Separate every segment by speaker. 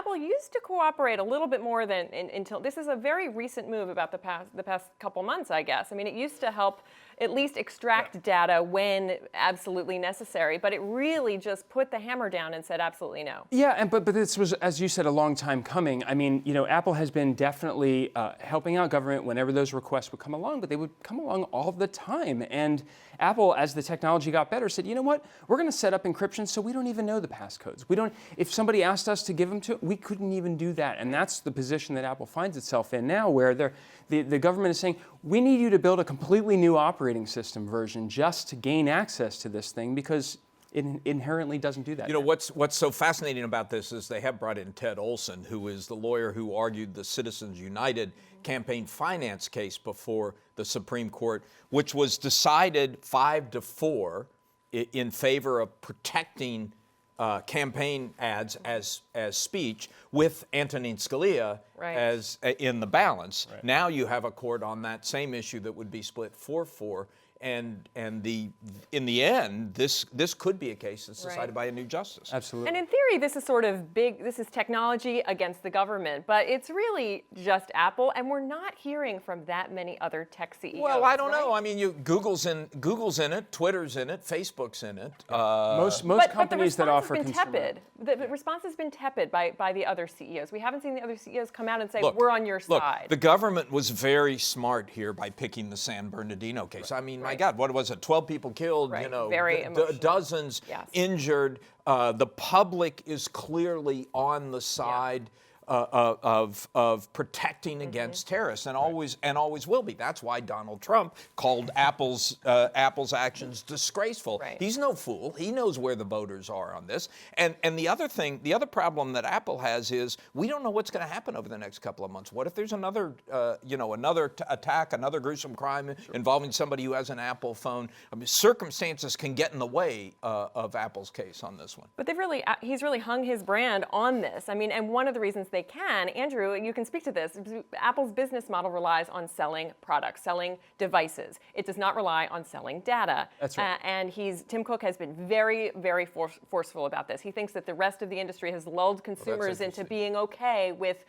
Speaker 1: Apple used to cooperate a little bit more than until this is a very recent move about the past couple months, I guess. I mean, it used to help at least extract data when absolutely necessary, but it really just put the hammer down and said absolutely no.
Speaker 2: Yeah, but this was, as you said, a long time coming. I mean, Apple has been definitely helping out government whenever those requests would come along, but they would come along all the time. And Apple, as the technology got better, said, you know what? We're going to set up encryption so we don't even know the passcodes. We don't. If somebody asked us to give them to, we couldn't even do that. And that's the position that Apple finds itself in now, where the government is saying, we need you to build a completely new operating system version just to gain access to this thing because it inherently doesn't do that.
Speaker 3: What's so fascinating about this is they have brought in Ted Olson, who is the lawyer who argued the Citizens United campaign finance case before the Supreme Court, which was decided 5-4 in favor of protecting campaign ads as speech, with Antonin Scalia as in the balance. Right. Now you have a court on that same issue that would be split 4-4. And in the end, this could be a case that's decided by a new justice.
Speaker 2: Absolutely.
Speaker 1: And in theory, this is sort of this is technology against the government, but it's really just Apple, and we're not hearing from that many other tech CEOs.
Speaker 3: Well, I don't know. I mean, Google's in it, Twitter's in it, Facebook's in it.
Speaker 2: Most companies that offer consumer.
Speaker 1: The response has been tepid by the other CEOs. We haven't seen the other CEOs come out and say, we're on your side.
Speaker 3: The government was very smart here by picking the San Bernardino case. I mean, my God, what was it? 12 people killed,
Speaker 1: very
Speaker 3: dozens injured. The public is clearly on the side of protecting against terrorists, and always will be. That's why Donald Trump called Apple's actions disgraceful.
Speaker 1: Right.
Speaker 3: He's no fool. He knows where the voters are on this. And the other problem that Apple has is we don't know what's going to happen over the next couple of months. What if there's another attack, another gruesome crime involving somebody who has an Apple phone? I mean, circumstances can get in the way of Apple's case on this one.
Speaker 1: But he's really hung his brand on this. I mean, and one of the reasons they can, Andrew, you can speak to this. Apple's business model relies on selling products, selling devices. It does not rely on selling data.
Speaker 2: That's right.
Speaker 1: And Tim Cook has been very, very forceful about this. He thinks that the rest of the industry has lulled consumers into being okay with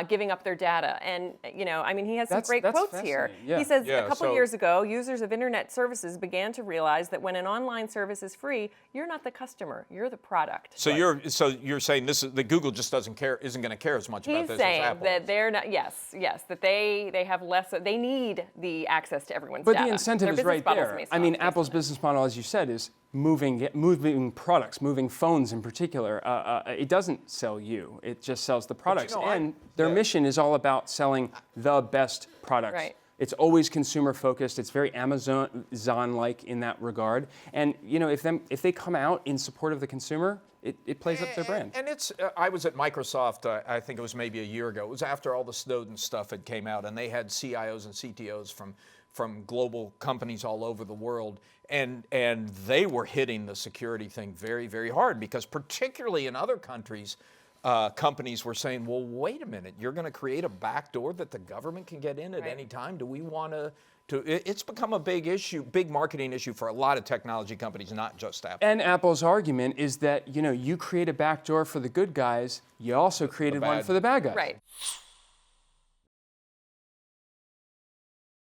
Speaker 1: giving up their data. And, I mean, he has some great quotes here.
Speaker 2: Yeah.
Speaker 1: He says a couple years ago, users of internet services began to realize that when an online service is free, you're not the customer, you're the product.
Speaker 3: So you're saying that Google just isn't going to care as much about this as Apple.
Speaker 1: He's saying that they're not. Yes, that they have less. They need the access to everyone's
Speaker 2: data.
Speaker 1: But
Speaker 2: the incentive is right there. I mean, Apple's business model, as you said, is moving products, moving phones in particular. It doesn't sell you. It just sells the products. And their mission is all about selling the best products.
Speaker 1: Right.
Speaker 2: It's always consumer focused. It's very Amazon-like in that regard. And if they come out in support of the consumer, it plays up their brand.
Speaker 3: And I was at Microsoft, I think it was maybe a year ago. It was after all the Snowden stuff had came out, and they had CIOs and CTOs from global companies all over the world, and they were hitting the security thing very, very hard, because particularly in other countries, companies were saying, well, wait a minute, you're going to create a backdoor that the government can get in at any time? Do we want to? It's become a big issue, big marketing issue for a lot of technology companies, not just Apple.
Speaker 2: And Apple's argument is that, you create a backdoor for the good guys, you also created one for the bad guys.
Speaker 1: Right.